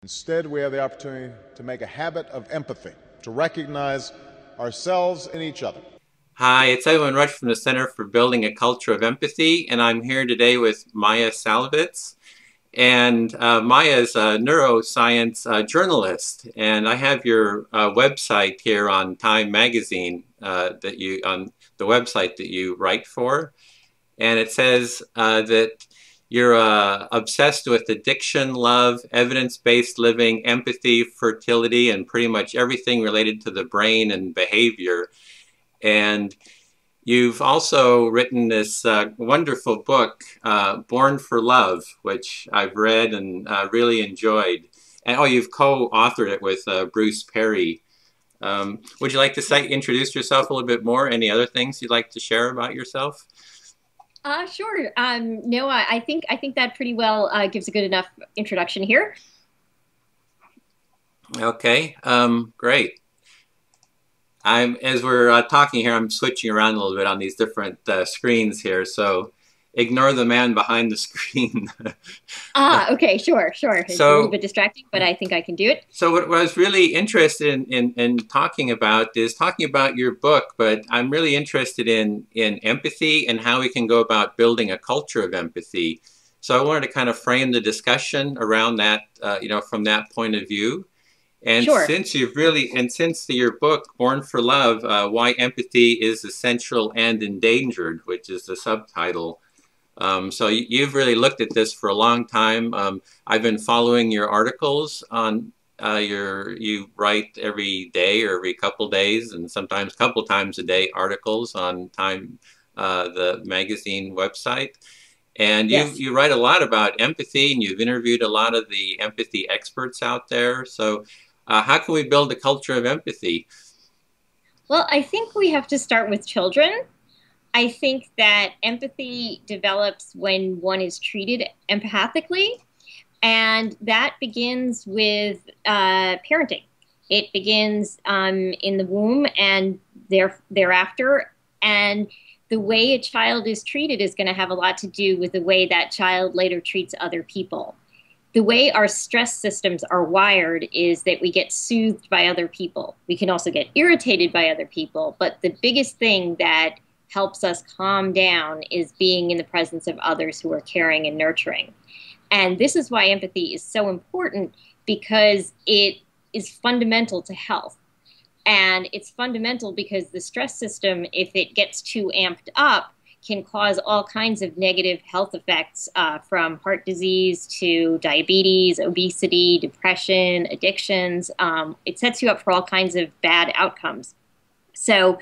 Instead, we have the opportunity to make a habit of empathy, to recognize ourselves in each other. Hi, it's Edwin Rutsch from the Center for Building a Culture of Empathy, and I'm here today with Maia Szalavitz. And Maia is a neuroscience journalist, and I have your website here on Time Magazine on the website that you write for, and it says that you're obsessed with addiction, love, evidence-based living, empathy, fertility, and pretty much everything related to the brain and behavior. And you've also written this wonderful book, Born for Love, which I've read and really enjoyed. And oh, you've co-authored it with Bruce Perry. Would you like to introduce yourself a little bit more? Any other things you'd like to share about yourself? Sure. No, I think that pretty well gives a good enough introduction here. Okay, great. As we're talking here, I'm switching around a little bit on these different screens here, so ignore the man behind the screen. Okay, sure. It's a little bit distracting, but I think I can do it. So what I was really interested in talking about is talking about your book, but I'm really interested in empathy and how we can go about building a culture of empathy. So I wanted to kind of frame the discussion around that, from that point of view. And sure. Since your book, Born for Love, Why Empathy is Essential and Endangered, which is the subtitle. So you've really looked at this for a long time. I've been following your articles on you write every day or every couple days and sometimes a couple times a day articles on Time, the magazine website. And yes. you write a lot about empathy, and you've interviewed a lot of the empathy experts out there. So how can we build a culture of empathy? Well, I think we have to start with children. I think that empathy develops when one is treated empathically, and that begins with parenting. It begins in the womb and thereafter, and the way a child is treated is going to have a lot to do with the way that child later treats other people. The way our stress systems are wired is that we get soothed by other people. We can also get irritated by other people, but the biggest thing that helps us calm down is being in the presence of others who are caring and nurturing. And this is why empathy is so important, because it is fundamental to health. And it's fundamental because the stress system, if it gets too amped up, can cause all kinds of negative health effects, from heart disease to diabetes, obesity, depression, addictions. It sets you up for all kinds of bad outcomes. So,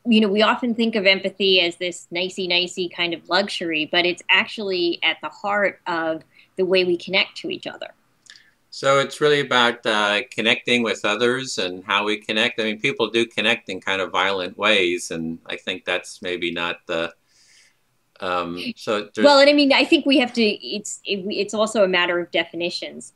we often think of empathy as this nicey kind of luxury, but it's actually at the heart of the way we connect to each other. So it's really about connecting with others and how we connect. I mean, people do connect in kind of violent ways, and I think that's maybe not the. Well, and I mean, I think we have to. It's also a matter of definitions.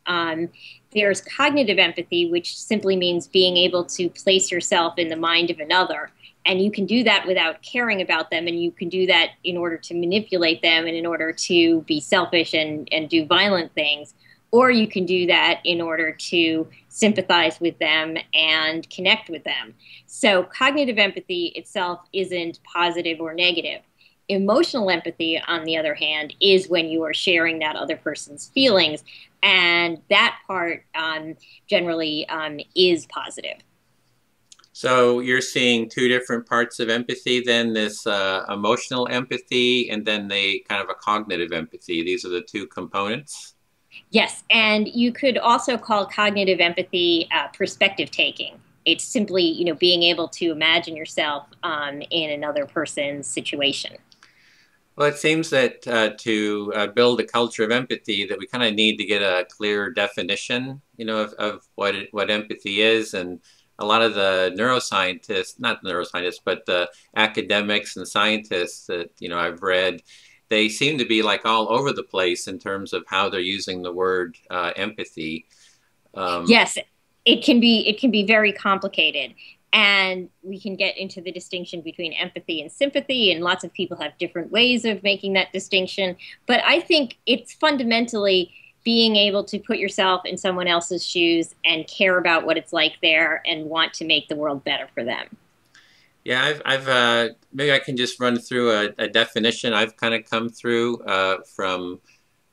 There's cognitive empathy, which simply means being able to place yourself in the mind of another. And you can do that without caring about them, and you can do that in order to manipulate them and in order to be selfish and do violent things. Or you can do that in order to sympathize with them and connect with them. So cognitive empathy itself isn't positive or negative. Emotional empathy, on the other hand, is when you are sharing that other person's feelings, and that part generally is positive. So you're seeing two different parts of empathy then, this emotional empathy and then the kind of a cognitive empathy. These are the two components? Yes, and you could also call cognitive empathy perspective taking. It's simply, being able to imagine yourself in another person's situation. Well, it seems that to build a culture of empathy, that we kind of need to get a clear definition, of what empathy is. And a lot of the neuroscientists, not neuroscientists, but the academics and scientists that, I've read, they seem to be like all over the place in terms of how they're using the word empathy. Yes, it can be very complicated, and we can get into the distinction between empathy and sympathy, and lots of people have different ways of making that distinction. But I think it's fundamentally being able to put yourself in someone else's shoes and care about what it's like there and want to make the world better for them. Yeah, maybe I can just run through a definition I've kind of come through from,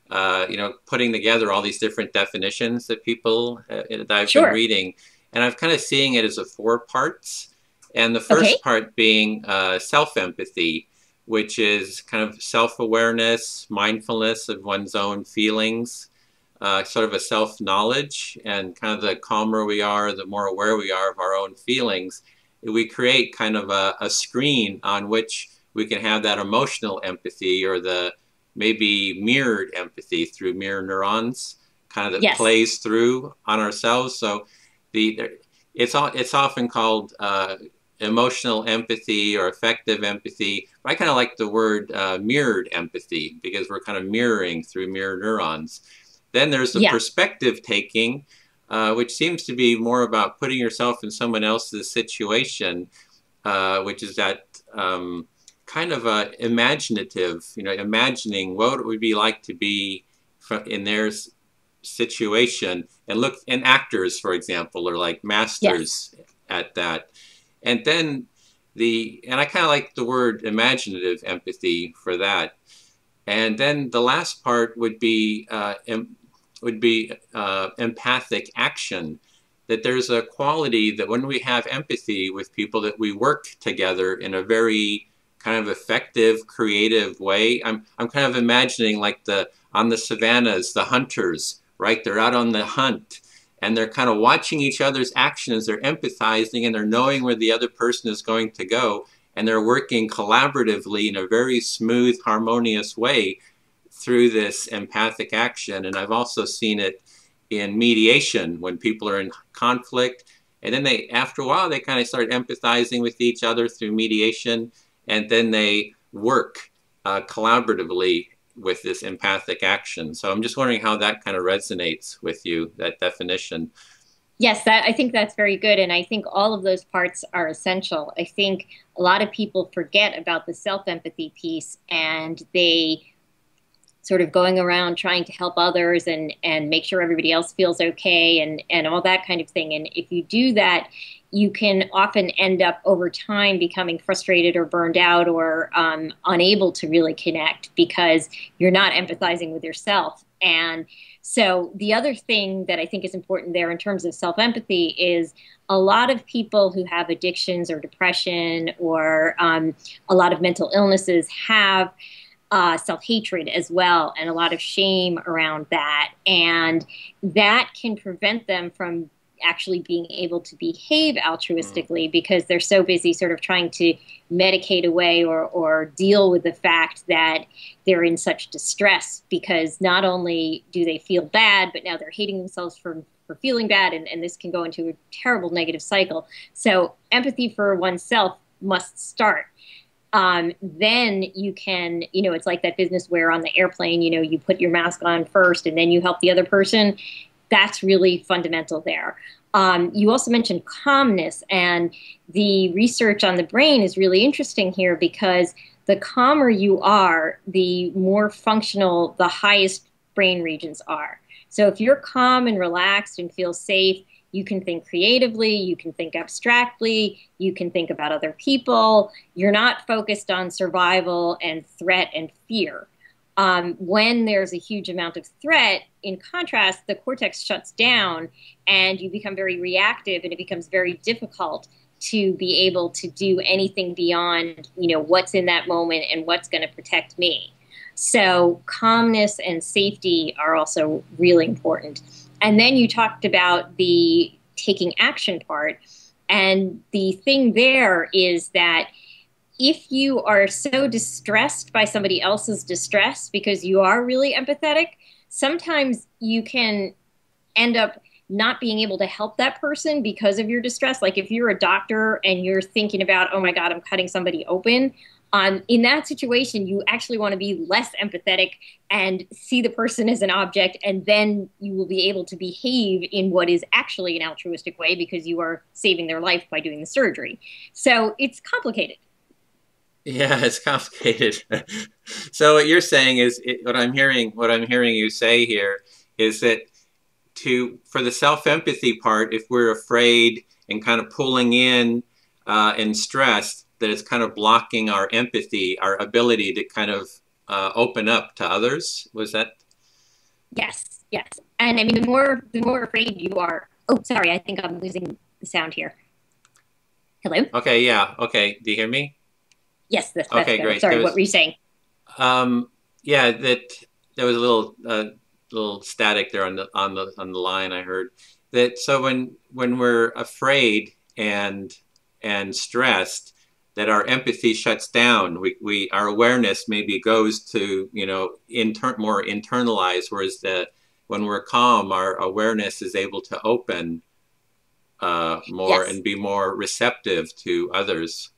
putting together all these different definitions that people that I've been reading, and I'm kind of seeing it as 4 parts. And the first part being self-empathy, which is kind of self-awareness, mindfulness of one's own feelings, sort of a self-knowledge, and kind of the calmer we are, the more aware we are of our own feelings, we create kind of a screen on which we can have that emotional empathy, or the maybe mirrored empathy through mirror neurons, kind of that plays through on ourselves. So it's often called emotional empathy or affective empathy. I kind of like the word mirrored empathy, because we're kind of mirroring through mirror neurons. Then there's the perspective taking, which seems to be more about putting yourself in someone else's situation, which is that kind of imaginative, imagining what it would be like to be in their situation. And actors, for example, are like masters at that. And then and I kind of like the word imaginative empathy for that. And then the last part would be empathic action. That there's a quality that when we have empathy with people, that we work together in a very kind of effective, creative way. I'm kind of imagining like on the savannas, the hunters, right? They're out on the hunt, and they're kind of watching each other's actions. They're empathizing, and they're knowing where the other person is going to go, and they're working collaboratively in a very smooth, harmonious way through this empathic action. And I've also seen it in mediation when people are in conflict, and then after a while, they kind of start empathizing with each other through mediation, and then they work collaboratively with this empathic action. So I'm just wondering how that kind of resonates with you, that definition. Yes, I think that's very good. And I think all of those parts are essential. I think a lot of people forget about the self-empathy piece, and they sort of going around trying to help others and make sure everybody else feels okay and all that kind of thing. And if you do that, you can often end up over time becoming frustrated or burned out or unable to really connect because you're not empathizing with yourself. And so the other thing that I think is important there in terms of self-empathy is a lot of people who have addictions or depression or a lot of mental illnesses have self-hatred as well, and a lot of shame around that. And that can prevent them from actually being able to behave altruistically because they're so busy sort of trying to medicate away or deal with the fact that they're in such distress, because not only do they feel bad, but now they're hating themselves for feeling bad, and this can go into a terrible negative cycle. So empathy for oneself must start. Then you can, it's like that business where on the airplane, you put your mask on first and then you help the other person. That's really fundamental there. You also mentioned calmness, and the research on the brain is really interesting here because the calmer you are, the more functional the highest brain regions are. So if you're calm and relaxed and feel safe, you can think creatively, you can think abstractly, you can think about other people. You're not focused on survival and threat and fear. When there's a huge amount of threat, in contrast, the cortex shuts down and you become very reactive, and it becomes very difficult to be able to do anything beyond, what's in that moment and what's going to protect me. So calmness and safety are also really important. And then you talked about the taking action part. And the thing there is that if you are so distressed by somebody else's distress because you are really empathetic, sometimes you can end up not being able to help that person because of your distress. Like if you're a doctor and you're thinking about, oh my God, I'm cutting somebody open. In that situation, you actually want to be less empathetic and see the person as an object, and then you will be able to behave in what is actually an altruistic way because you are saving their life by doing the surgery. So it's complicated. Yeah, it's complicated. So what you're saying is, what I'm hearing you say here is that for the self-empathy part, if we're afraid and kind of pulling in and stressed, that it's kind of blocking our empathy, our ability to kind of open up to others. Was that? Yes, yes. And I mean, the more afraid you are. Oh, sorry, I think I'm losing the sound here. Hello? Okay, yeah. Okay, do you hear me? Yes, that's okay, better. great. Sorry, what were you saying? Yeah, that there was a little static there on the line. I heard that. So when we're afraid and stressed, that our empathy shuts down. Our awareness maybe goes to more internalized, whereas when we're calm, our awareness is able to open more Yes. and be more receptive to others.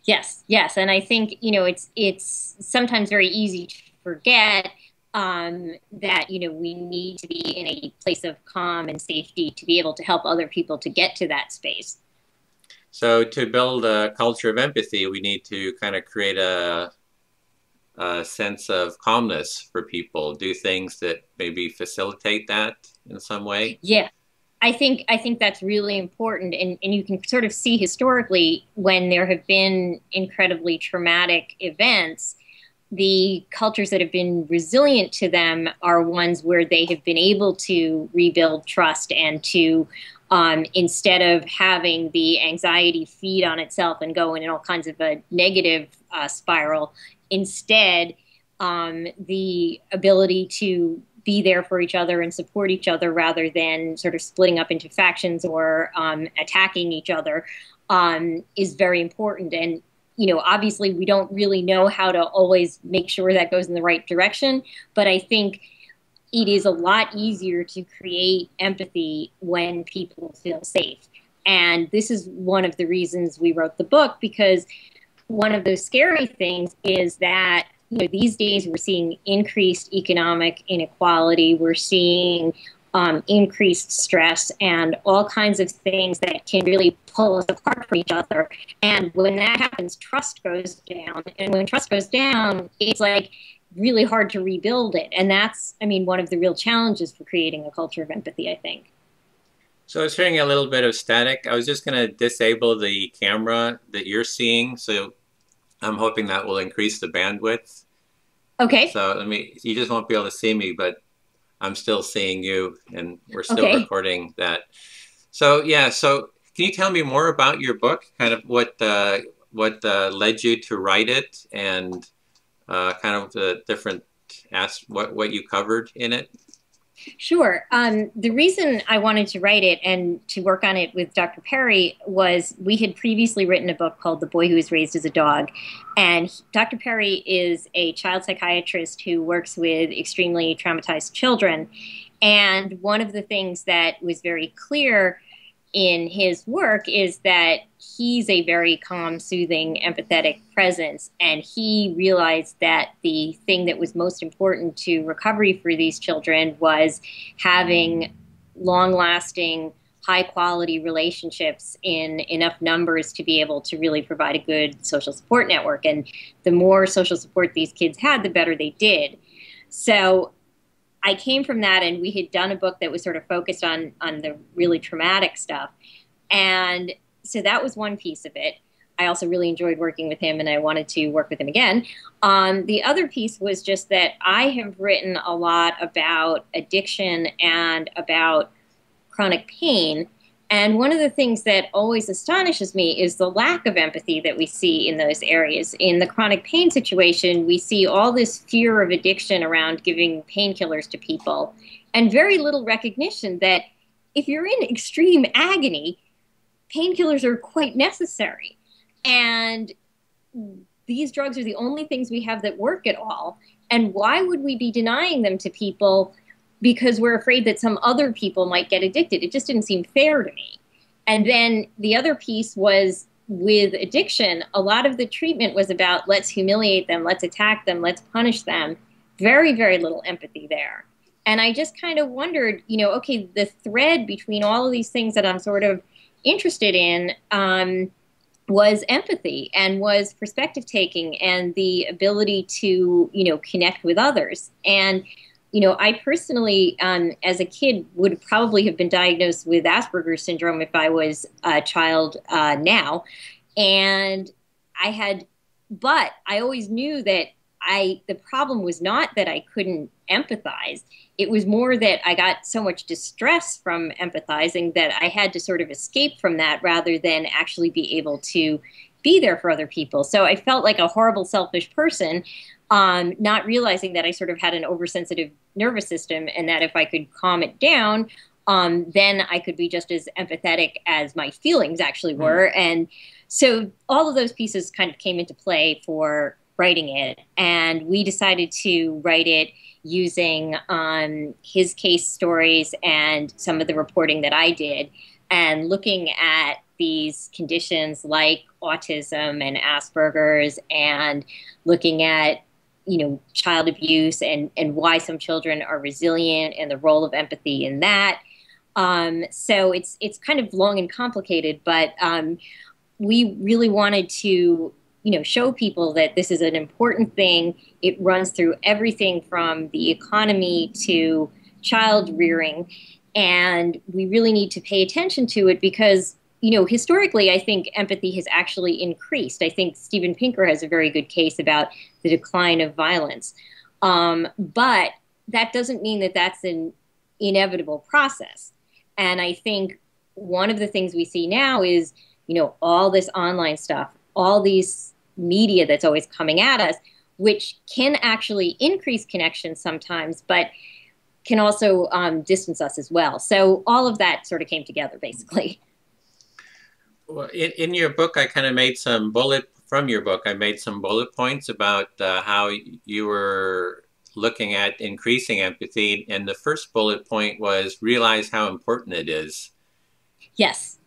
Yes, yes, and I think it's sometimes very easy to forget that we need to be in a place of calm and safety to be able to help other people to get to that space. So to build a culture of empathy, we need to kind of create a sense of calmness for people. Do things that maybe facilitate that in some way. Yeah. I think that's really important, and you can sort of see historically when there have been incredibly traumatic events, the cultures that have been resilient to them are ones where they have been able to rebuild trust and to, instead of having the anxiety feed on itself and go in all kinds of a negative spiral, instead the ability to be there for each other and support each other rather than sort of splitting up into factions or attacking each other is very important. And, obviously we don't really know how to always make sure that goes in the right direction, but I think it is a lot easier to create empathy when people feel safe. And this is one of the reasons we wrote the book, because one of those scary things is that these days we're seeing increased economic inequality. We're seeing increased stress and all kinds of things that can really pull us apart from each other. And when that happens, trust goes down. And when trust goes down, it's like really hard to rebuild it. And that's, one of the real challenges for creating a culture of empathy, I think. So I was hearing a little bit of static. I was just going to disable the camera that you're seeing. So I'm hoping that will increase the bandwidth. Okay. So you just won't be able to see me, but I'm still seeing you, and we're still recording that. So yeah, so can you tell me more about your book, kind of what led you to write it, and kind of the different what you covered in it? Sure. The reason I wanted to write it and to work on it with Dr. Perry was we had previously written a book called The Boy Who Was Raised as a Dog. And Dr. Perry is a child psychiatrist who works with extremely traumatized children. And one of the things that was very clear in his work is that he's a very calm, soothing, empathetic presence. And he realized that the thing that was most important to recovery for these children was having long-lasting, high-quality relationships in enough numbers to be able to really provide a good social support network. And the more social support these kids had, the better they did. So I came from that, and we had done a book that was sort of focused on the really traumatic stuff. And so that was one piece of it. I also really enjoyed working with him, and I wanted to work with him again. The other piece was just that I have written a lot about addiction and about chronic pain. And one of the things that always astonishes me is the lack of empathy that we see in those areas. In the chronic pain situation, we see all this fear of addiction around giving painkillers to people, and very little recognition that if you're in extreme agony, painkillers are quite necessary. And these drugs are the only things we have that work at all. And why would we be denying them to people because we're afraid that some other people might get addicted? It just didn't seem fair to me. And then the other piece was with addiction, a lot of the treatment was about let's humiliate them, let's attack them, let's punish them. Very, very little empathy there. And I just kind of wondered, okay, the thread between all of these things that I'm sort of interested in was empathy and was perspective taking and the ability to, connect with others. And I personally, as a kid, would probably have been diagnosed with Asperger's syndrome if I was a child now. And I had, but I always knew that the problem was not that I couldn't empathize. It was more that I got so much distress from empathizing that I had to sort of escape from that rather than actually be able to be there for other people. So I felt like a horrible, selfish person, not realizing that I sort of had an oversensitive nervous system and that if I could calm it down, then I could be just as empathetic as my feelings actually were. And so all of those pieces kind of came into play for writing it. And we decided to write it using his case stories and some of the reporting that I did, and looking at these conditions like autism and Asperger's, and looking at child abuse and why some children are resilient and the role of empathy in that. So it's kind of long and complicated, but we really wanted to show people that this is an important thing. It runs through everything from the economy to child rearing, and we really need to pay attention to it because historically, I think empathy has actually increased. I think Steven Pinker has a very good case about the decline of violence. But that doesn't mean that that's an inevitable process. And I think one of the things we see now is, all this online stuff, all these media that's always coming at us, which can actually increase connection sometimes, but can also distance us as well. So all of that sort of came together, basically. Well, in your book, I kind of made some from your book, I made some bullet points about how you were looking at increasing empathy. And the first bullet point was realize how important it is. Yes.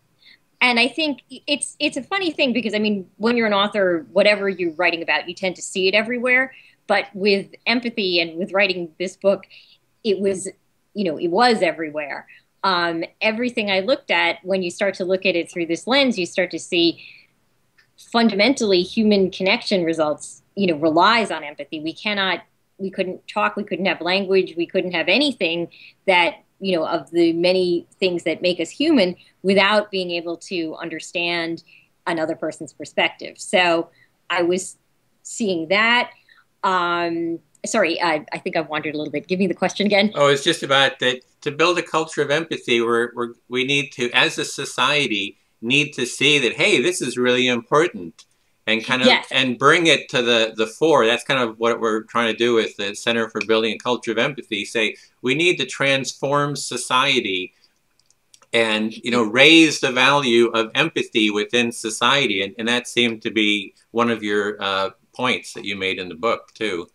And I think it's a funny thing because, I mean, when you're an author, whatever you're writing about, you tend to see it everywhere. But with empathy and with writing this book, it was everywhere. Everything I looked at, when you start to look at it through this lens, you start to see fundamentally human connection results, relies on empathy. We couldn't talk, we couldn't have language, we couldn't have anything that, of the many things that make us human without being able to understand another person's perspective. So I was seeing that. Sorry, I think I've wandered a little bit. Give me the question again. Oh, it's just about that to build a culture of empathy, we need to, as a society, need to see that, hey, this is really important, and kind of and bring it to the fore. That's kind of what we're trying to do with the Center for Building a Culture of Empathy. Say we need to transform society and raise the value of empathy within society, and that seemed to be one of your points that you made in the book too.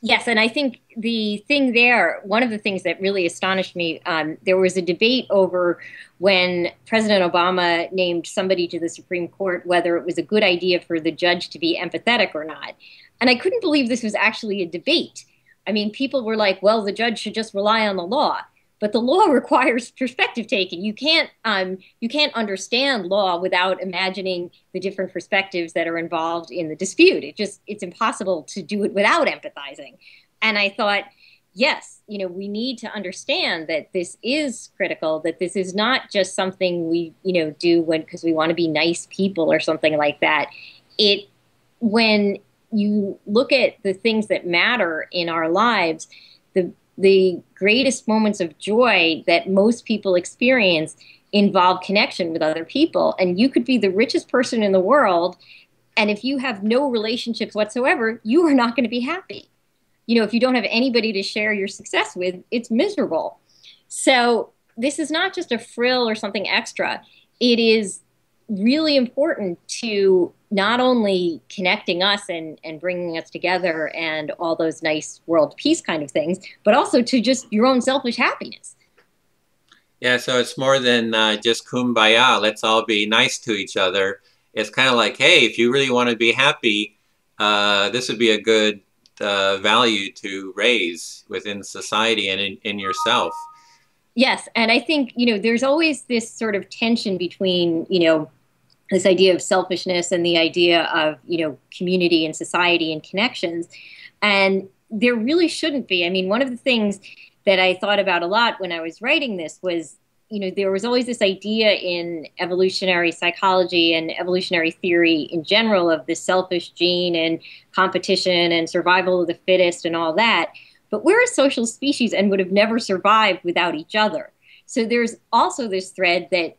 Yes, and I think the thing there, one of the things that really astonished me, there was a debate over when President Obama named somebody to the Supreme Court, whether it was a good idea for the judge to be empathetic or not. And I couldn't believe this was actually a debate. I mean, people were like, well, the judge should just rely on the law. But the law requires perspective taking. You can't understand law without imagining the different perspectives that are involved in the dispute. It's impossible to do it without empathizing. And I thought, yes, we need to understand that this is critical, that this is not just something we, do because we want to be nice people or something like that. When you look at the things that matter in our lives, the greatest moments of joy that most people experience involve connection with other people. And you could be the richest person in the world, and if you have no relationships whatsoever, you are not going to be happy. If you don't have anybody to share your success with, it's miserable. So this is not just a frill or something extra. It is really important to not only connecting us and bringing us together and all those nice world peace kind of things, but also to just your own selfish happiness. Yeah, so it's more than just kumbaya, let's all be nice to each other. It's kind of like, hey, if you really want to be happy, this would be a good value to raise within society and in yourself. Yes, and I think, there's always this sort of tension between, this idea of selfishness and the idea of, community and society and connections. And there really shouldn't be. I mean, one of the things that I thought about a lot when I was writing this was, there was always this idea in evolutionary psychology and evolutionary theory in general of the selfish gene and competition and survival of the fittest and all that. But we're a social species and would have never survived without each other. So there's also this thread that,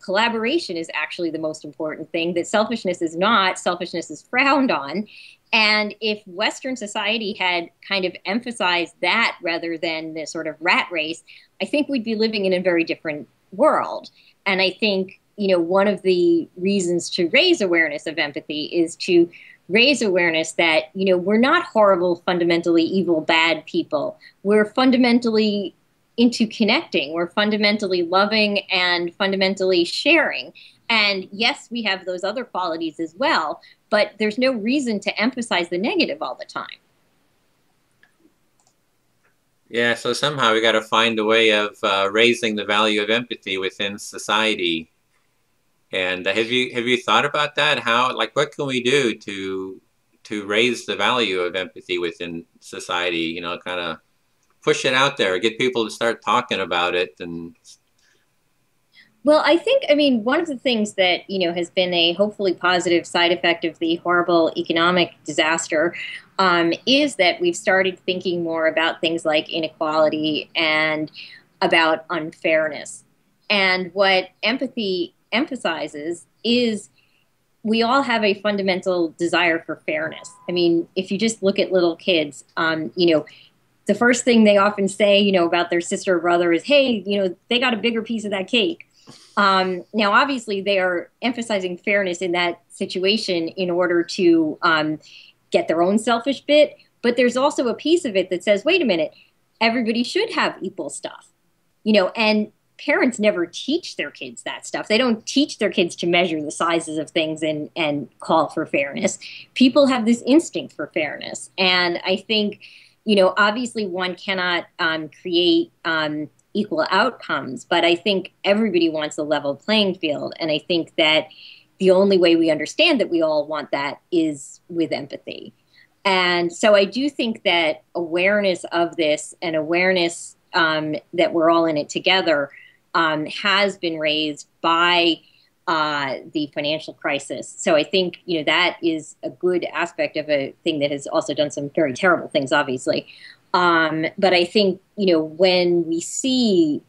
collaboration is actually the most important thing, that selfishness is not, selfishness is frowned on. And if Western society had kind of emphasized that rather than this sort of rat race, I think we'd be living in a very different world. And I think, one of the reasons to raise awareness of empathy is to raise awareness that, we're not horrible, fundamentally evil, bad people. We're fundamentally into connecting. We're fundamentally loving and fundamentally sharing. And yes, we have those other qualities as well, but there's no reason to emphasize the negative all the time. Yeah, so somehow we got to find a way of raising the value of empathy within society. And have you thought about that? How, like, what can we do to raise the value of empathy within society? Kind of push it out there, get people to start talking about it. And well, I think, one of the things that, has been a hopefully positive side effect of the horrible economic disaster is that we've started thinking more about things like inequality and about unfairness. And what empathy emphasizes is we all have a fundamental desire for fairness. If you just look at little kids, the first thing they often say, about their sister or brother is, hey, they got a bigger piece of that cake. Now, obviously, they are emphasizing fairness in that situation in order to get their own selfish bit. But there's also a piece of it that says, wait a minute, everybody should have equal stuff, and parents never teach their kids that stuff. They don't teach their kids to measure the sizes of things and call for fairness. People have this instinct for fairness. And I think, obviously one cannot create equal outcomes, but I think everybody wants a level playing field. And I think that the only way we understand that we all want that is with empathy. And so I do think that awareness of this and awareness that we're all in it together has been raised by the financial crisis. So I think, that is a good aspect of a thing that has also done some very terrible things, obviously. But I think, when we see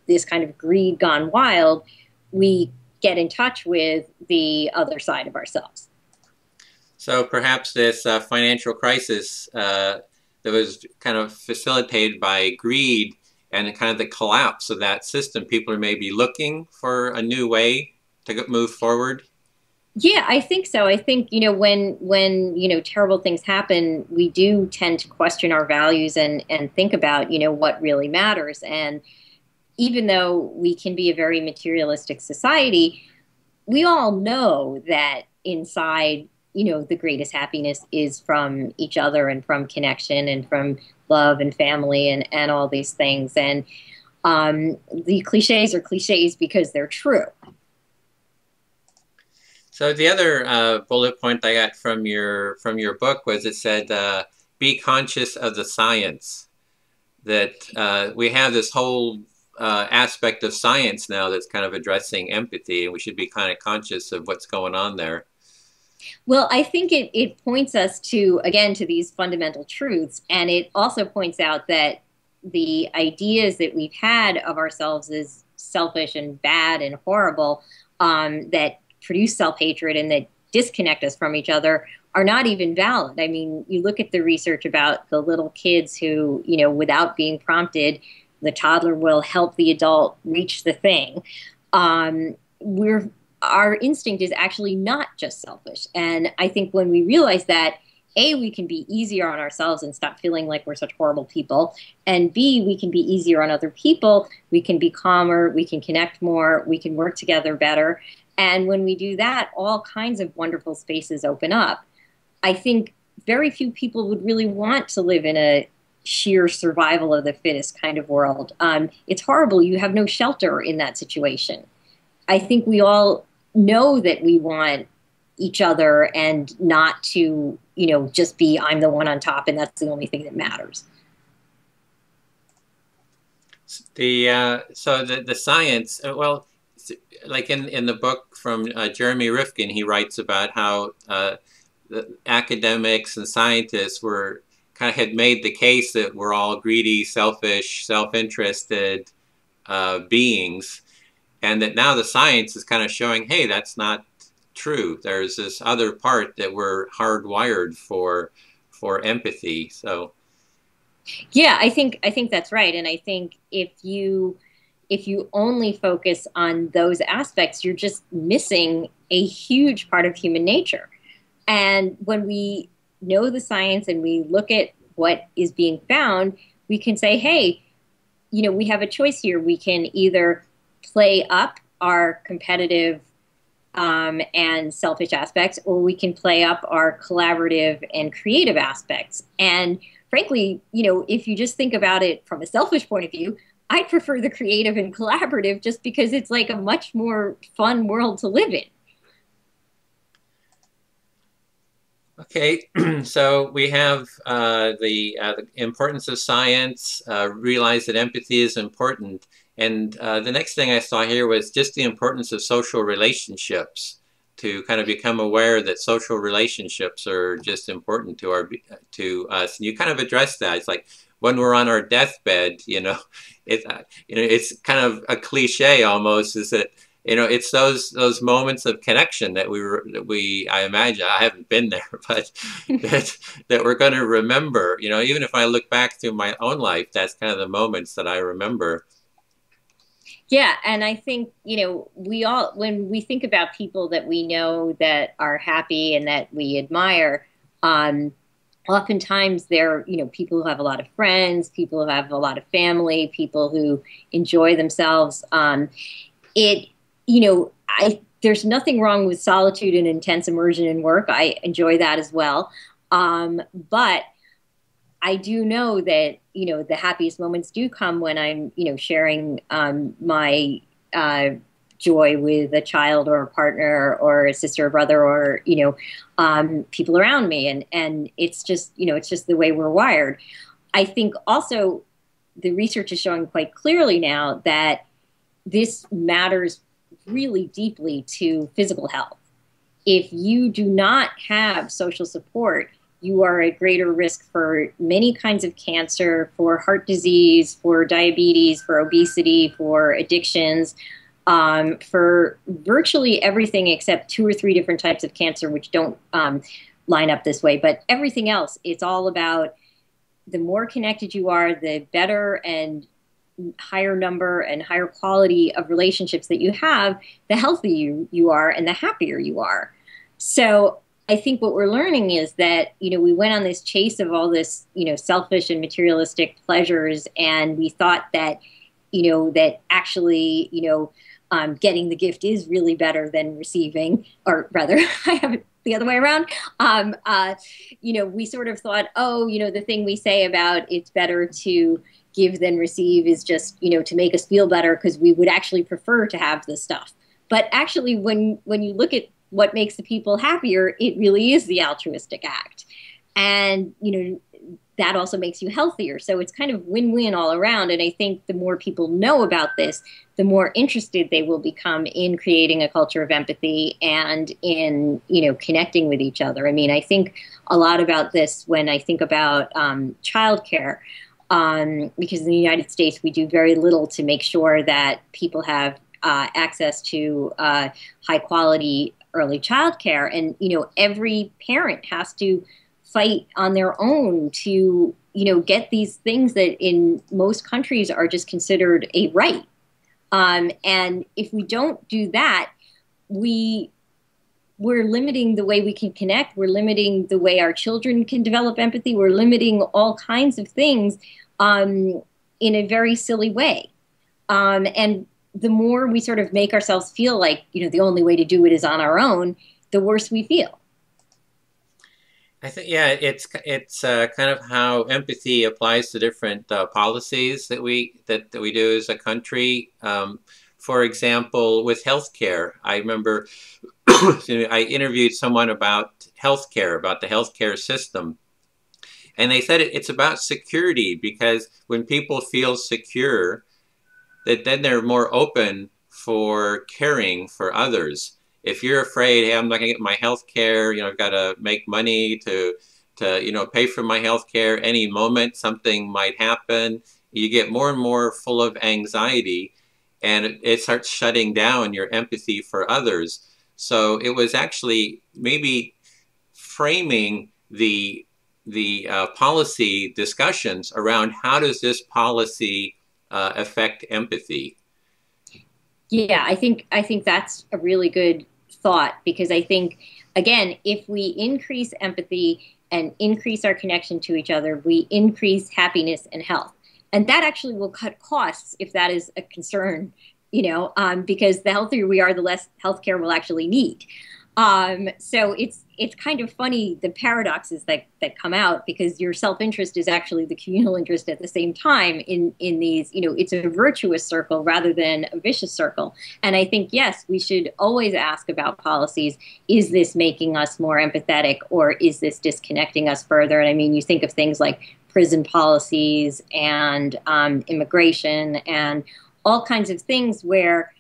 this kind of greed gone wild, we get in touch with the other side of ourselves. So perhaps this financial crisis that was kind of facilitated by greed and kind of the collapse of that system, people are maybe looking for a new way to move forward? Yeah, I think so. I think, when terrible things happen, we do tend to question our values and think about, what really matters. And even though we can be a very materialistic society, we all know that inside, the greatest happiness is from each other and from connection and from love and family and all these things. And the cliches are cliches because they're true. So the other bullet point I got from your book was it said, be conscious of the science. That we have this whole aspect of science now that's kind of addressing empathy, and we should be kind of conscious of what's going on there. Well, I think it points us to, again, to these fundamental truths. And it also points out that the ideas that we've had of ourselves as selfish and bad and horrible, that produce self-hatred and that disconnect us from each other, are not even valid. I mean, you look at the research about the little kids who, without being prompted, the toddler will help the adult reach the thing. Our instinct is actually not just selfish. And I think when we realize that, A, we can be easier on ourselves and stop feeling like we're such horrible people. And B, we can be easier on other people. We can be calmer. We can connect more. We can work together better. And when we do that, all kinds of wonderful spaces open up. I think very few people would really want to live in a sheer survival of the fittest kind of world. It's horrible. You have no shelter in that situation. I think we all know that we want each other and not to, just be I'm the one on top and that's the only thing that matters. So the science, well, like in the book from Jeremy Rifkin, he writes about how the academics and scientists were had made the case that we're all greedy, selfish, self-interested beings, and that now the science is kind of showing, hey, that's not true. There's this other part that we're hardwired for empathy. So yeah, I think that's right. And I think if you only focus on those aspects, you're just missing a huge part of human nature. And when we know the science and we look at what is being found, we can say, hey, we have a choice here. We can either play up our competitive and selfish aspects, or we can play up our collaborative and creative aspects. And frankly, if you just think about it from a selfish point of view, I prefer the creative and collaborative just because it's like a much more fun world to live in. Okay, so we have the importance of science, realize that empathy is important. And the next thing I saw here was just the importance of social relationships, to kind of become aware that social relationships are just important to us. And you kind of addressed that. It's like when we're on our deathbed, it's kind of a cliche almost, is that it's those moments of connection that I imagine, I haven't been there, but that we're going to remember. Even if I look back through my own life, that's kind of the moments that I remember. Yeah, and I think, we all, when we think about people that we know that are happy and that we admire, oftentimes they're, people who have a lot of friends, people who have a lot of family, people who enjoy themselves. There's nothing wrong with solitude and intense immersion in work. I enjoy that as well. But I do know that, the happiest moments do come when I'm, sharing my joy with a child or a partner or a sister or brother or, people around me. And it's just, it's just the way we're wired. I think also the research is showing quite clearly now that this matters really deeply to physical health. If you do not have social support, you are at greater risk for many kinds of cancer, for heart disease, for diabetes, for obesity, for addictions, for virtually everything except 2 or 3 different types of cancer, which don't line up this way. But everything else, it's all about the more connected you are, the better and higher number and higher quality of relationships that you have, the healthier you are and the happier you are. So I think what we're learning is that, we went on this chase of all this, selfish and materialistic pleasures, and we thought that, that actually, getting the gift is really better than receiving, or rather, I have it the other way around. We sort of thought, the thing we say about it's better to give than receive is just, to make us feel better because we would actually prefer to have this stuff. But actually, when you look at what makes the people happier, it really is the altruistic act. And, that also makes you healthier. So it's kind of win-win all around. And I think the more people know about this, the more interested they will become in creating a culture of empathy and in, connecting with each other. I mean, I think a lot about this when I think about childcare, because in the United States, we do very little to make sure that people have access to high quality early childcare. And, every parent has to fight on their own to, get these things that in most countries are just considered a right. And if we don't do that, we're limiting the way we can connect. We're limiting the way our children can develop empathy. We're limiting all kinds of things in a very silly way. And the more we sort of make ourselves feel like, the only way to do it is on our own, the worse we feel. I think, yeah, it's kind of how empathy applies to different policies that we do as a country. For example, with healthcare, I remember I interviewed someone about healthcare, about the healthcare system. And they said it's about security, because when people feel secure, that then they're more open for caring for others. If you're afraid, hey, I'm not gonna get my health care, I've got to make money to pay for my health care, any moment something might happen, you get more and more full of anxiety, and it starts shutting down your empathy for others. So it was actually maybe framing the policy discussions around how does this policy affect empathy. Yeah, I think that's a really good thought, because I think, again, if we increase empathy and increase our connection to each other, we increase happiness and health. And that actually will cut costs if that is a concern, because the healthier we are, the less healthcare we'll actually need. So it's kind of funny, the paradoxes that come out, because your self-interest is actually the communal interest at the same time in these, it's a virtuous circle rather than a vicious circle. And I think, yes, we should always ask about policies. Is this making us more empathetic, or is this disconnecting us further? And I mean, you think of things like prison policies and immigration and all kinds of things where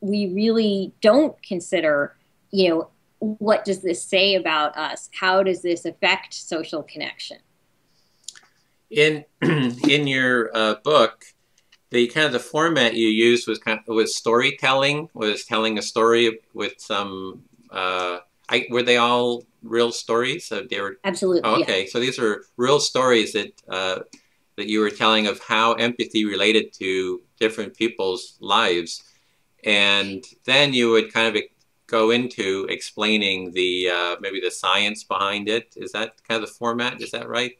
we really don't consider, what does this say about us? How does this affect social connection? In your book, the format you used was storytelling, was telling a story with some. Were they all real stories? They were absolutely. Oh, okay, yeah. So these are real stories that you were telling of how empathy related to different people's lives, and then you would kind of go into explaining maybe the science behind it. Is that kind of the format? Is that right?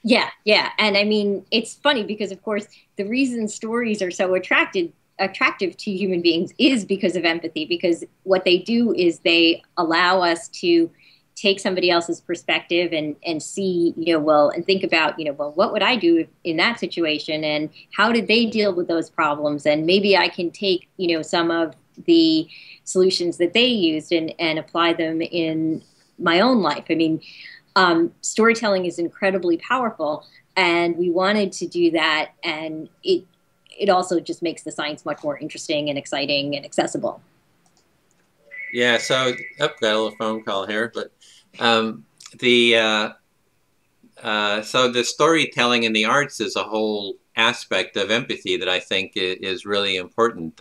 Yeah. And I mean, it's funny because, of course, the reason stories are so attractive to human beings is because of empathy, because what they do is they allow us to take somebody else's perspective and see, and think about, what would I do in that situation, and how did they deal with those problems? And maybe I can take, some of the solutions that they used and apply them in my own life. I mean, storytelling is incredibly powerful, and we wanted to do that, and it also just makes the science much more interesting and exciting and accessible. Yeah, so got a little phone call here, but so the storytelling in the arts is a whole aspect of empathy that I think is really important.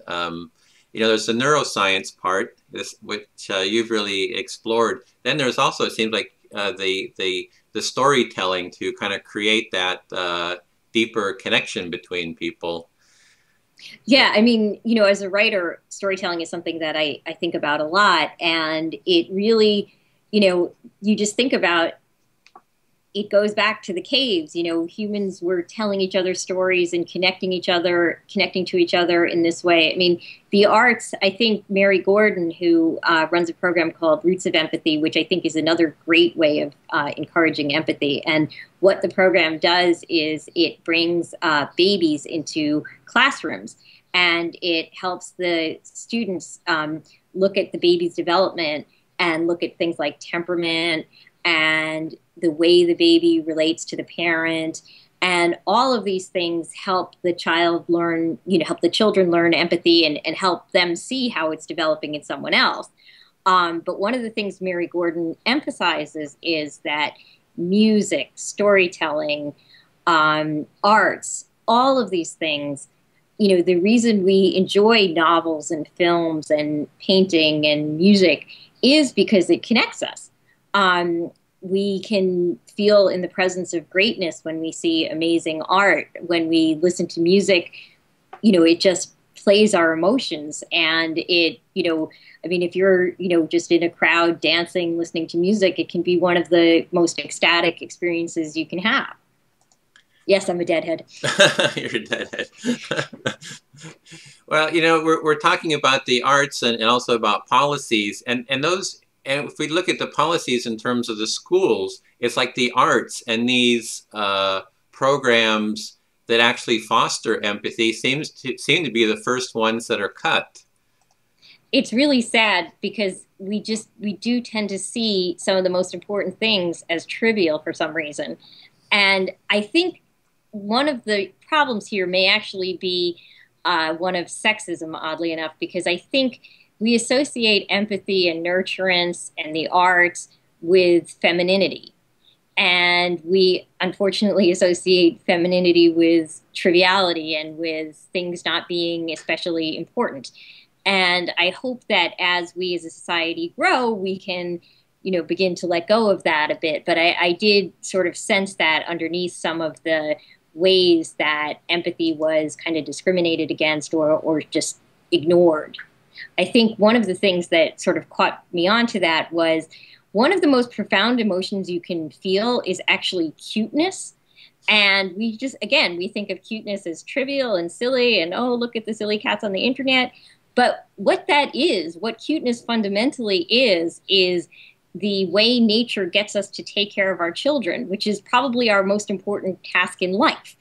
There's the neuroscience part, which you've really explored. Then there's also, it seems like, the storytelling to kind of create that deeper connection between people. Yeah, I mean, as a writer, storytelling is something that I think about a lot, and it really, you just think about, it goes back to the caves. Humans were telling each other stories and connecting to each other in this way. I mean, the arts, I think Mary Gordon, who runs a program called Roots of Empathy, which I think is another great way of encouraging empathy. And what the program does is it brings babies into classrooms, and it helps the students look at the baby's development and look at things like temperament and the way the baby relates to the parent, and all of these things help the child learn, help the children learn empathy and help them see how it's developing in someone else. But one of the things Mary Gordon emphasizes is that music, storytelling, arts, all of these things, the reason we enjoy novels and films and painting and music is because it connects us. We can feel in the presence of greatness when we see amazing art. When we listen to music, it just plays our emotions. And it, I mean, if you're, just in a crowd dancing, listening to music, it can be one of the most ecstatic experiences you can have. Yes, I'm a deadhead. You're a deadhead. Well, we're talking about the arts and also about policies, and those. And if we look at the policies in terms of the schools, it's like the arts and these programs that actually foster empathy seem to be the first ones that are cut. it's really sad because we do tend to see some of the most important things as trivial for some reason. And I think one of the problems here may actually be one of sexism, oddly enough, because I think we associate empathy and nurturance and the arts with femininity. And we unfortunately associate femininity with triviality and with things not being especially important. And I hope that as we as a society grow, we can, begin to let go of that a bit. But I did sort of sense that underneath some of the ways that empathy was kind of discriminated against or just ignored. I think one of the things that sort of caught me onto that was one of the most profound emotions you can feel is actually cuteness. And we think of cuteness as trivial and silly and, oh, look at the silly cats on the internet. But what that is, what cuteness fundamentally is the way nature gets us to take care of our children, which is probably our most important task in life.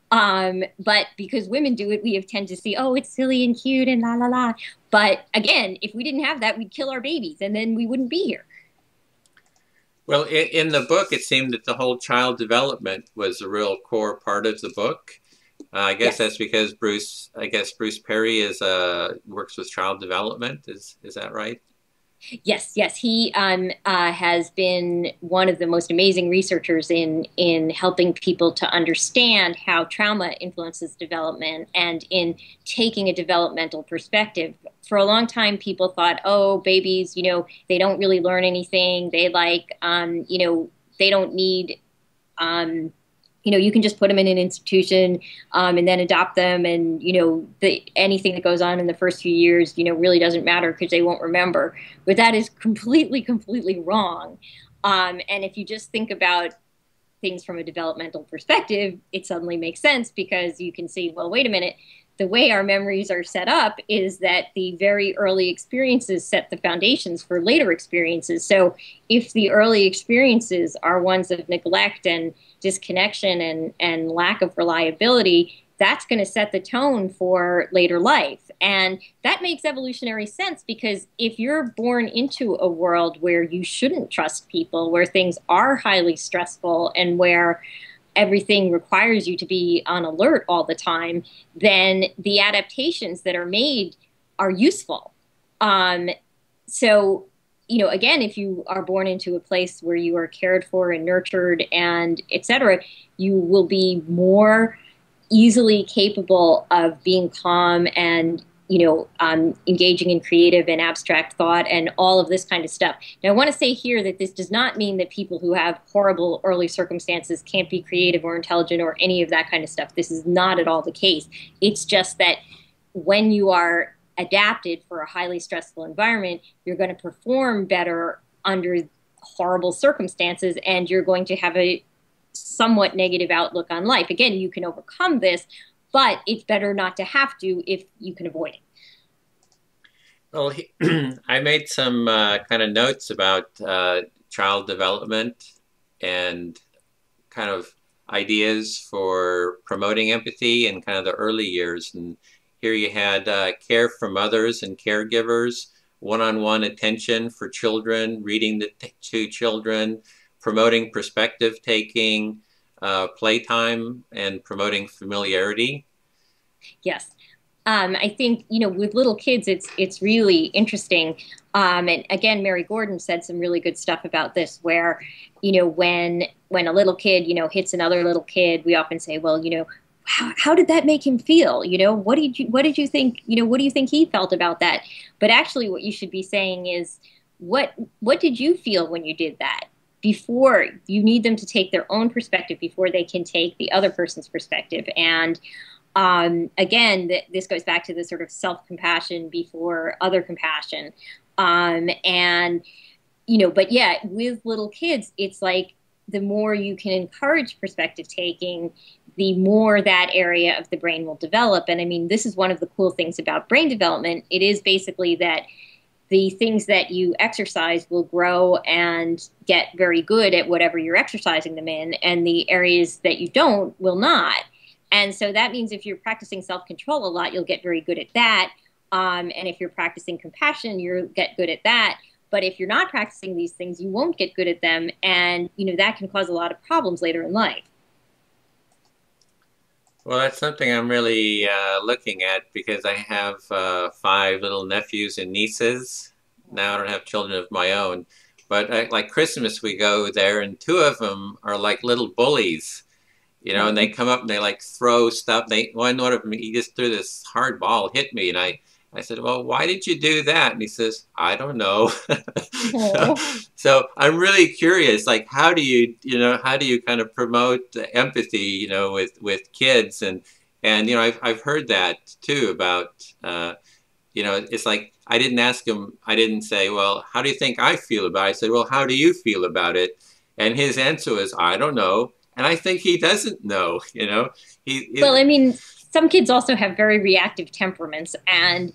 But because women do it, we have tend to see, oh, it's silly and cute and la, la, la. But again, if we didn't have that, we'd kill our babies and then we wouldn't be here. Well, in the book, it seemed that the whole child development was a real core part of the book. I guess that's because Bruce Perry works with child development. Is that right? Yes. He has been one of the most amazing researchers in helping people to understand how trauma influences development and in taking a developmental perspective. For a long time, people thought, oh, babies, they don't really learn anything. They they don't need, you can just put them in an institution and then adopt them. And, anything that goes on in the first few years, really doesn't matter because they won't remember. But that is completely, completely wrong. And if you just think about things from a developmental perspective, it suddenly makes sense because you can see, well, wait a minute. The way our memories are set up is that the very early experiences set the foundations for later experiences. So if the early experiences are ones of neglect and disconnection and lack of reliability, that's going to set the tone for later life. And that makes evolutionary sense because if you're born into a world where you shouldn't trust people, where things are highly stressful and where everything requires you to be on alert all the time, then the adaptations that are made are useful. So, again, if you are born into a place where you are cared for and nurtured and et cetera, you will be more easily capable of being calm and engaging in creative and abstract thought and all of this kind of stuff. Now, I want to say here that this does not mean that people who have horrible early circumstances can't be creative or intelligent or any of that kind of stuff. This is not at all the case. It's just that when you are adapted for a highly stressful environment, you're going to perform better under horrible circumstances and you're going to have a somewhat negative outlook on life. Again, you can overcome this, but it's better not to have to if you can avoid it. Well, I made some kind of notes about child development and kind of ideas for promoting empathy in kind of the early years. And here you had care from others and caregivers, one-on-one attention for children, reading to children, promoting perspective taking, playtime, and promoting familiarity. Yes. I think, with little kids, it's really interesting. And again, Mary Gordon said some really good stuff about this where, when a little kid, hits another little kid, we often say, well, how did that make him feel? What did you think, what do you think he felt about that? But actually what you should be saying is, what did you feel when you did that? Before you need them to take their own perspective before they can take the other person's perspective. And again, this goes back to the sort of self-compassion before other compassion. But yeah, with little kids, it's like the more you can encourage perspective taking, the more that area of the brain will develop. And I mean, this is one of the cool things about brain development. It is basically that the things that you exercise will grow and get very good at whatever you're exercising them in, and the areas that you don't will not. And so that means if you're practicing self-control a lot, you'll get very good at that. And if you're practicing compassion, you'll get good at that. But if you're not practicing these things, you won't get good at them. And, that can cause a lot of problems later in life. Well, that's something I'm really looking at, because I have 5 little nephews and nieces. Now I don't have children of my own. But like Christmas, we go there, and 2 of them are like little bullies, and they come up and they like throw stuff. One of them, he just threw this hard ball, hit me, and I said, well, why did you do that? And he says, I don't know. So I'm really curious, like, how do you kind of promote empathy, with kids? And I've heard that too about, it's like, I didn't ask him, I didn't say, well, how do you think I feel about it? I said, well, how do you feel about it? And his answer was, I don't know. And I think he doesn't know, Well, I mean, some kids also have very reactive temperaments, and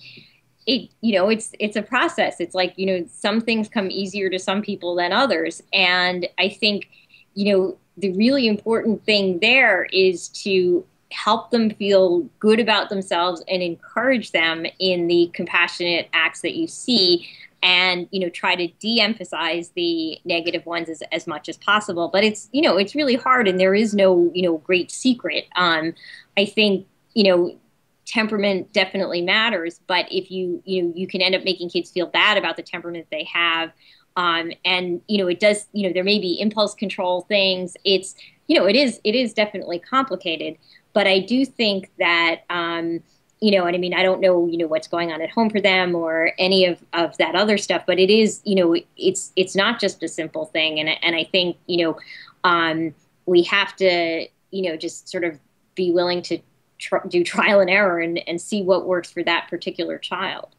it's a process. It's like, some things come easier to some people than others. And I think, the really important thing there is to help them feel good about themselves and encourage them in the compassionate acts that you see, and try to de-emphasize the negative ones as much as possible. But it's it's really hard, and there is no great secret. I think temperament definitely matters, but if you can end up making kids feel bad about the temperament they have, and it does, there may be impulse control things. It's it is definitely complicated, but I do think that and I mean, I don't know what's going on at home for them or any of that other stuff, but it is it's not just a simple thing, and I think we have to just sort of be willing to do trial and error and see what works for that particular child.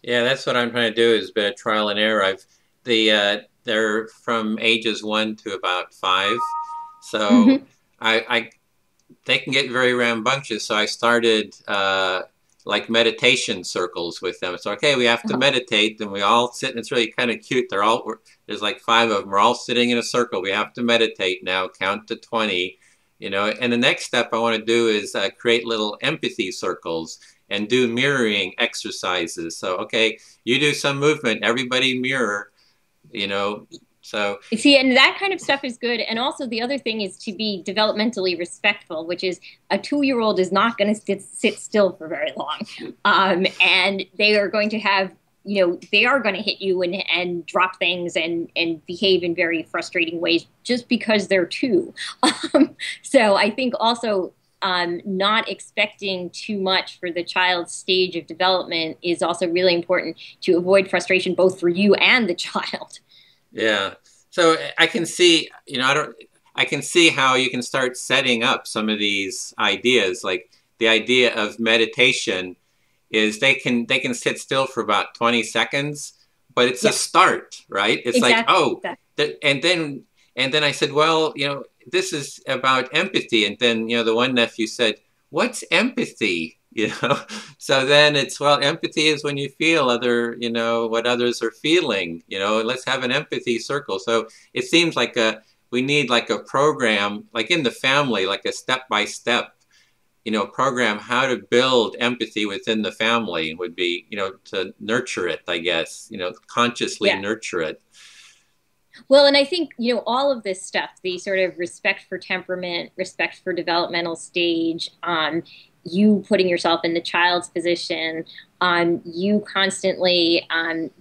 Yeah, that's what I'm trying to do, is a bit of trial and error. They're from ages 1 to about 5, so they can get very rambunctious. So I started like meditation circles with them. So okay, we have to meditate, and we all sit, and it's really kind of cute. There's like 5 of them. We're all sitting in a circle. We have to meditate now. Count to 20. And the next step I want to do is create little empathy circles and do mirroring exercises. So, okay, you do some movement, everybody mirror, so. See, and that kind of stuff is good. And also the other thing is to be developmentally respectful, which is a 2-year-old is not going to sit still for very long. And they are going to have they are going to hit you and drop things and behave in very frustrating ways just because they're 2. So I think also not expecting too much for the child's stage of development is also really important to avoid frustration both for you and the child. Yeah. So I can see, I can see how you can start setting up some of these ideas, like the idea of meditation is they can sit still for about 20 seconds, but it's a start, right? It's like, and then I said, well, this is about empathy. And then, the one nephew said, what's empathy? So then it's, well, empathy is when you feel what others are feeling, let's have an empathy circle. So it seems like we need like a program, like in the family, like a step-by-step program, how to build empathy within the family would be, to nurture it, I guess, consciously nurture it. Well, and I think, all of this stuff, the sort of respect for temperament, respect for developmental stage, you putting yourself in the child's position, you constantly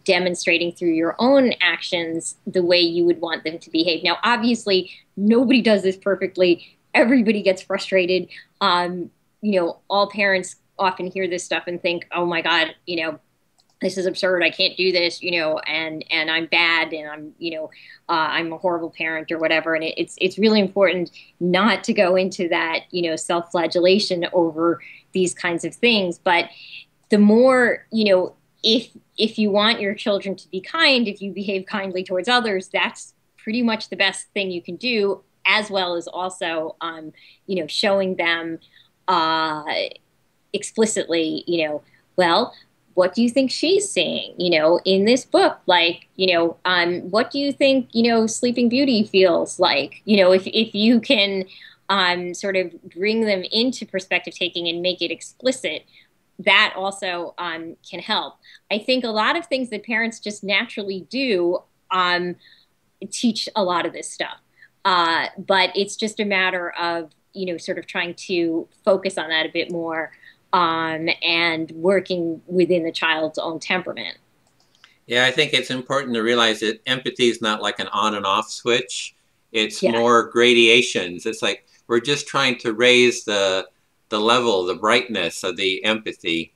demonstrating through your own actions the way you would want them to behave. Now, obviously, nobody does this perfectly. Everybody gets frustrated. All parents often hear this stuff and think, oh my God, this is absurd. I can't do this, and I'm bad, and I'm a horrible parent or whatever. And it's really important not to go into that, self-flagellation over these kinds of things. But the more, if you want your children to be kind, if you behave kindly towards others, that's pretty much the best thing you can do, as well as also, showing them explicitly, well, what do you think she's seeing, in this book? Like, what do you think, Sleeping Beauty feels like? If you can sort of bring them into perspective taking and make it explicit, that also can help. I think a lot of things that parents just naturally do teach a lot of this stuff. But it's just a matter of, sort of trying to focus on that a bit more and working within the child's own temperament. Yeah, I think it's important to realize that empathy is not like an on and off switch. It's Yeah. more gradations. It's like we're just trying to raise the level, the brightness of the empathy.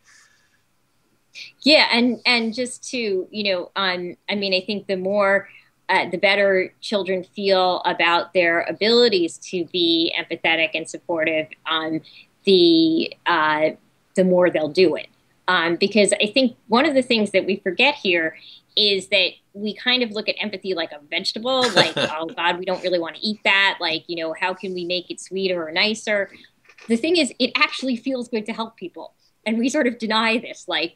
Yeah, and just to, I mean, I think the better children feel about their abilities to be empathetic and supportive, the more they'll do it. Because I think one of the things that we forget here is that we kind of look at empathy like a vegetable, like, oh God, we don't really want to eat that. Like, how can we make it sweeter or nicer? The thing is, it actually feels good to help people. And we sort of deny this. Like,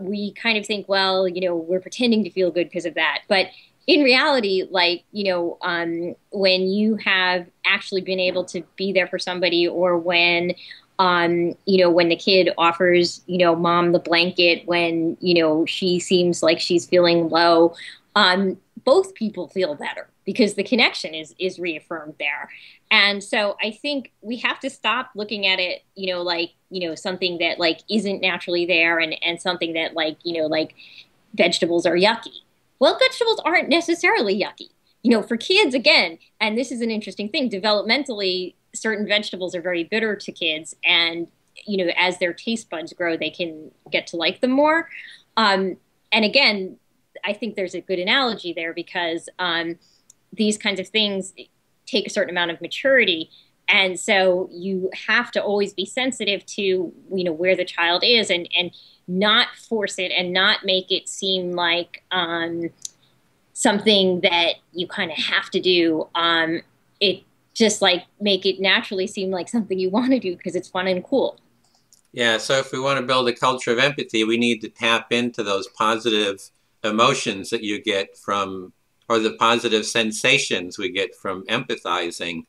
we kind of think, well, we're pretending to feel good because of that. But in reality, like, when you have actually been able to be there for somebody, or when when the kid offers, mom the blanket when, she seems like she's feeling low, both people feel better because the connection is reaffirmed there. And so I think we have to stop looking at it, like, something that like isn't naturally there, and something that like, like vegetables are yucky. Well, vegetables aren't necessarily yucky. For kids, again, and this is an interesting thing, developmentally, certain vegetables are very bitter to kids, and as their taste buds grow, they can get to like them more. And again, I think there's a good analogy there, because these kinds of things take a certain amount of maturity, and so you have to always be sensitive to where the child is, and not force it, and not make it seem like something that you kind of have to do. It just like make it naturally seem like something you want to do because it's fun and cool. Yeah, so if we want to build a culture of empathy, we need to tap into those positive emotions that you get from, or the positive sensations we get from empathizing.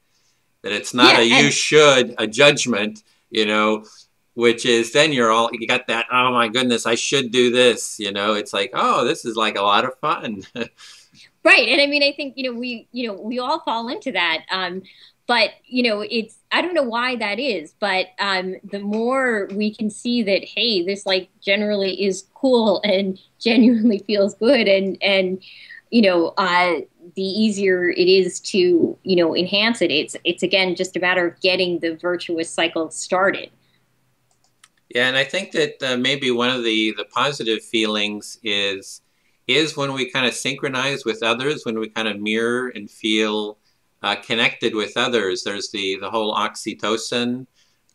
That it's not a you should, a judgment, which is then you got that, oh my goodness, I should do this. It's like, oh, this is like a lot of fun. Right. And I mean, I think, we all fall into that. But, I don't know why that is, but the more we can see that, hey, this like generally is cool and genuinely feels good, and the easier it is to, enhance it. It's again, just a matter of getting the virtuous cycle started. Yeah, and I think that maybe one of the positive feelings is when we kind of synchronize with others, when we kind of mirror and feel connected with others. There's the whole oxytocin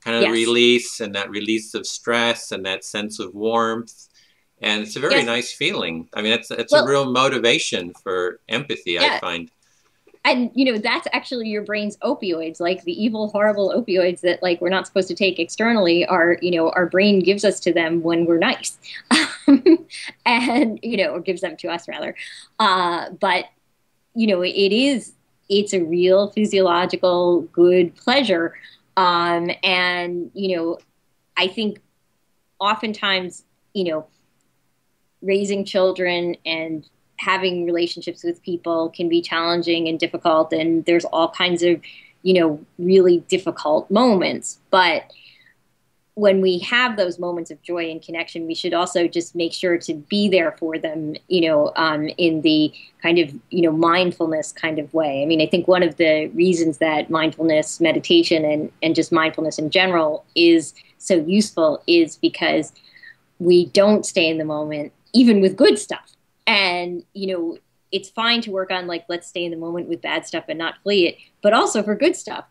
kind of release, and that release of stress, and that sense of warmth. And it's a very nice feeling. I mean, it's a real motivation for empathy, I find. And, that's actually your brain's opioids, like the evil, horrible opioids that like we're not supposed to take externally are, our brain gives us to them when we're nice. And, or gives them to us rather. But, it's a real physiological good pleasure. And, I think oftentimes, raising children and having relationships with people can be challenging and difficult, and there's all kinds of, really difficult moments. But when we have those moments of joy and connection, we should also just make sure to be there for them, in the kind of, mindfulness kind of way. I mean, I think one of the reasons that mindfulness meditation and just mindfulness in general is so useful is because we don't stay in the moment, even with good stuff. And, it's fine to work on like, let's stay in the moment with bad stuff and not flee it, but also for good stuff,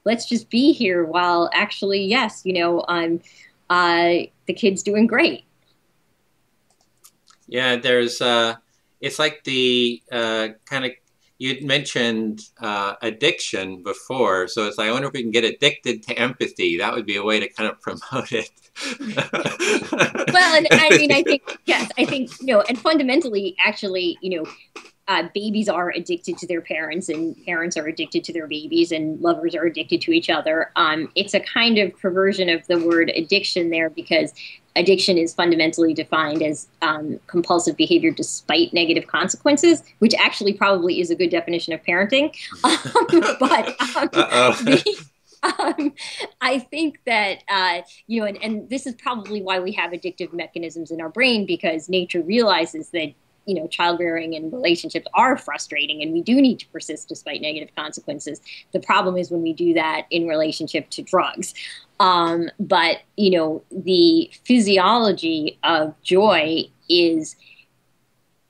let's just be here while actually, yes, the kid's doing great. Yeah, there's, it's like the kind of, you'd mentioned addiction before. So it's like, I wonder if we can get addicted to empathy. That would be a way to kind of promote it. Well, and I mean, I think, and fundamentally, actually, babies are addicted to their parents, and parents are addicted to their babies, and lovers are addicted to each other. It's a kind of perversion of the word addiction there, because addiction is fundamentally defined as compulsive behavior despite negative consequences, which actually probably is a good definition of parenting. I think that, and this is probably why we have addictive mechanisms in our brain, because nature realizes that, childbearing and relationships are frustrating, and we do need to persist despite negative consequences. The problem is when we do that in relationship to drugs. But the physiology of joy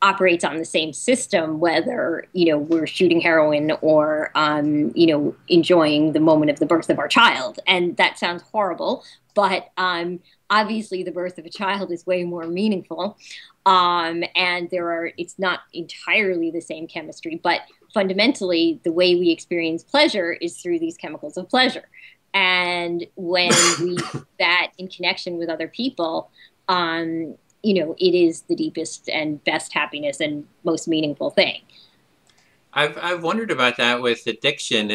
operates on the same system, whether, we're shooting heroin or, enjoying the moment of the birth of our child. And that sounds horrible, but obviously the birth of a child is way more meaningful. And it's not entirely the same chemistry, but fundamentally the way we experience pleasure is through these chemicals of pleasure. And when we do that in connection with other people, it is the deepest and best happiness and most meaningful thing. I've wondered about that with addiction.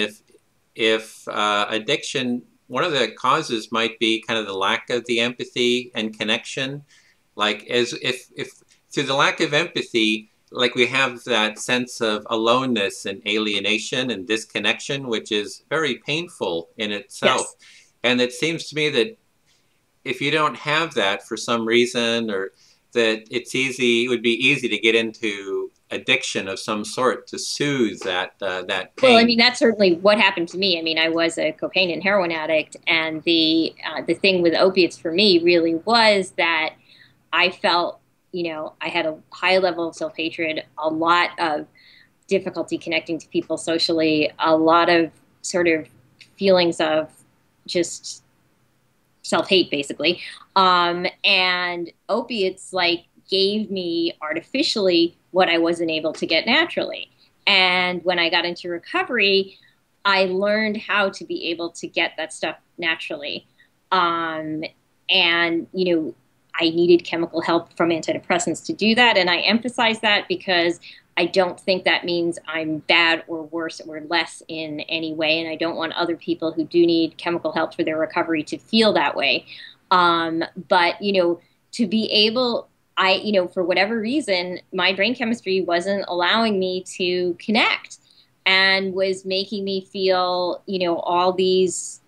If addiction, one of the causes might be kind of the lack of the empathy and connection. Like if through the lack of empathy, like we have that sense of aloneness and alienation and disconnection, which is very painful in itself. Yes. And it seems to me that if you don't have that for some reason, or that it would be easy to get into addiction of some sort to soothe that pain. Well, I mean, that's certainly what happened to me. I mean, I was a cocaine and heroin addict, and the thing with opiates for me really was that I felt, I had a high level of self-hatred, a lot of difficulty connecting to people socially, a lot of sort of feelings of just self-hate, basically. And opiates gave me artificially what I wasn't able to get naturally. And when I got into recovery, I learned how to be able to get that stuff naturally. And, I needed chemical help from antidepressants to do that. And I emphasize that because I don't think that means I'm bad or worse or less in any way. And I don't want other people who do need chemical help for their recovery to feel that way. But, to be able, for whatever reason, my brain chemistry wasn't allowing me to connect and was making me feel, all these,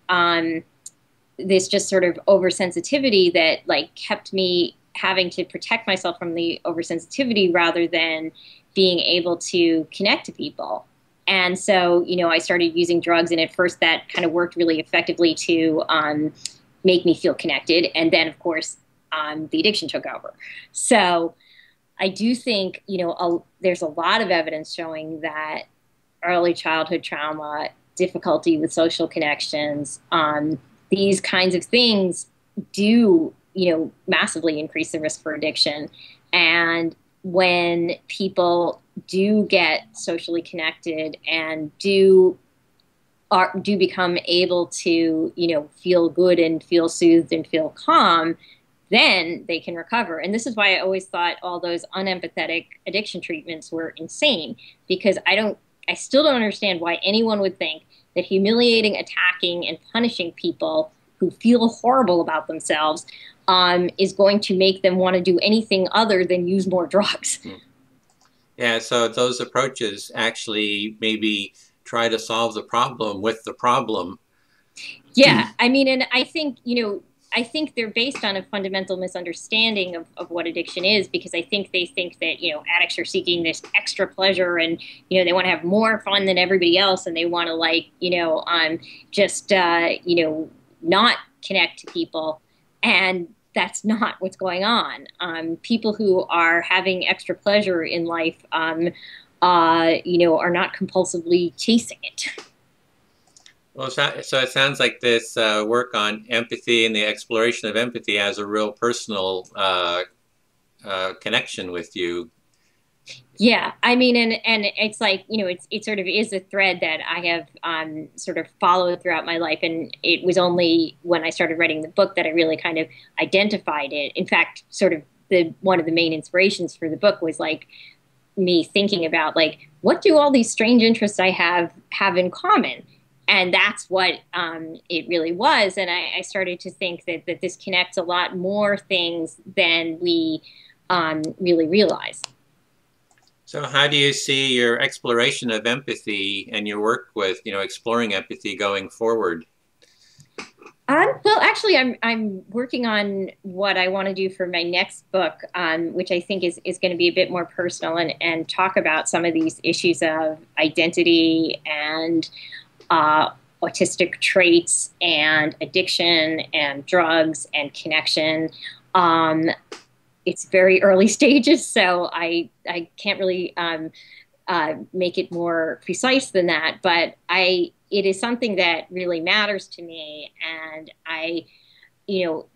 this just sort of oversensitivity that kept me having to protect myself from the oversensitivity rather than being able to connect to people. And so, I started using drugs, and at first that kind of worked really effectively to make me feel connected. And then, of course, the addiction took over. So I do think, there's a lot of evidence showing that early childhood trauma, difficulty with social connections, these kinds of things do, massively increase the risk for addiction. And when people do get socially connected and do become able to, feel good and feel soothed and feel calm, then they can recover. And this is why I always thought all those unempathetic addiction treatments were insane, because I still don't understand why anyone would think that humiliating, attacking, and punishing people who feel horrible about themselves is going to make them want to do anything other than use more drugs. Yeah, so those approaches actually maybe try to solve the problem with the problem. Yeah, I mean, and I think, I think they're based on a fundamental misunderstanding of what addiction is, because I think they think that, addicts are seeking this extra pleasure and, they want to have more fun than everybody else, and they want to just not connect to people. And that's not what's going on. People who are having extra pleasure in life, are not compulsively chasing it. Well, so it sounds like this work on empathy and the exploration of empathy has a real personal connection with you. Yeah, I mean, and it's it sort of is a thread that I have sort of followed throughout my life. And it was only when I started writing the book that I really kind of identified it. In fact, sort of one of the main inspirations for the book was me thinking about, like, what do all these strange interests I have in common? And that's what it really was. And I started to think that this connects a lot more things than we really realize. So how do you see your exploration of empathy and your work with, exploring empathy going forward? Well, actually, I'm working on what I want to do for my next book, which I think is going to be a bit more personal and talk about some of these issues of identity and autistic traits and addiction and drugs and connection. It's very early stages, so I can't really make it more precise than that. But it is something that really matters to me, and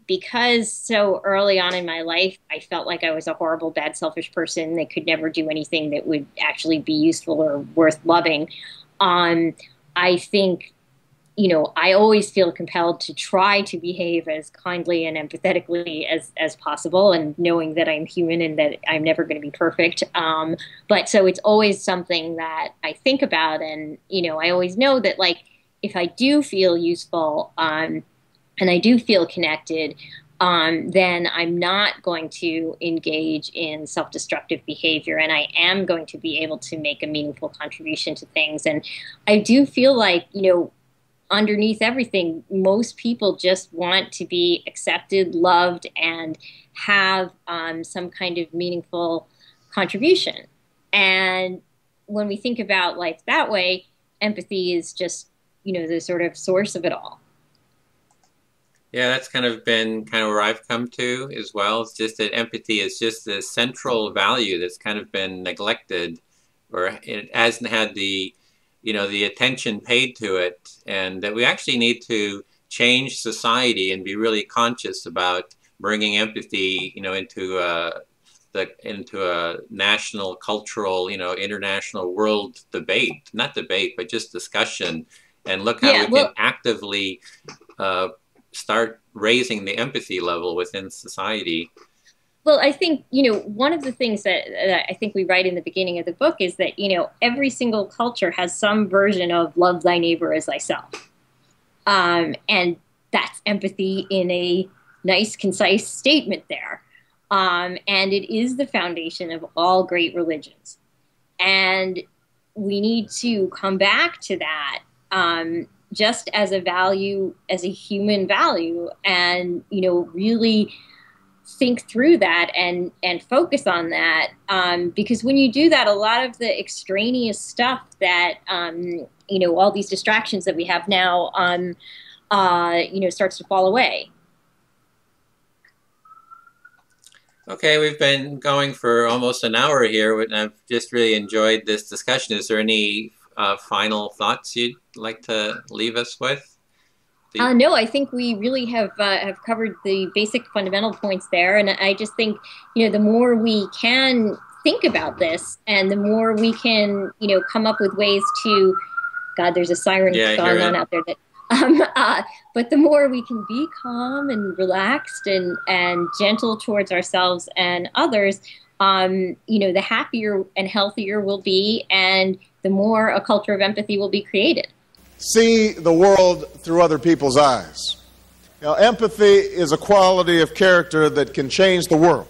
because so early on in my life, I felt like I was a horrible, bad, selfish person that could never do anything that would actually be useful or worth loving. I think, I always feel compelled to try to behave as kindly and empathetically as possible, and knowing that I'm human and that I'm never going to be perfect. But so it's always something that I think about, and, I always know that, like, if I do feel useful, and I do feel connected, then I'm not going to engage in self-destructive behavior, and I am going to be able to make a meaningful contribution to things. And I do feel like, underneath everything, most people just want to be accepted, loved, and have some kind of meaningful contribution. And when we think about life that way, empathy is just, the sort of source of it all. Yeah, that's been where I've come to as well. It's just that empathy is just the central value that's been neglected, or it hasn't had the attention paid to it, and that we actually need to change society and be really conscious about bringing empathy, into a national, cultural, international world debate, not debate, but just discussion, and look how we can actively start raising the empathy level within society. Well, I think, one of the things that I think we write in the beginning of the book is that, every single culture has some version of love thy neighbor as thyself. And that's empathy in a nice, concise statement there. And it is the foundation of all great religions. And we need to come back to that just as a value, as a human value, and, really think through that and focus on that, because when you do that, a lot of the extraneous stuff that all these distractions that we have now starts to fall away. Okay, we've been going for almost an hour here, and I've just really enjoyed this discussion. Is there any final thoughts you'd like to leave us with? No, I think we really have covered the basic fundamental points there. And I just think, the more we can think about this, and the more we can, come up with ways to, God, there's a siren going on out there that, but the more we can be calm and relaxed and gentle towards ourselves and others, the happier and healthier we'll be, and the more a culture of empathy will be created. See the world through other people's eyes. Empathy is a quality of character that can change the world.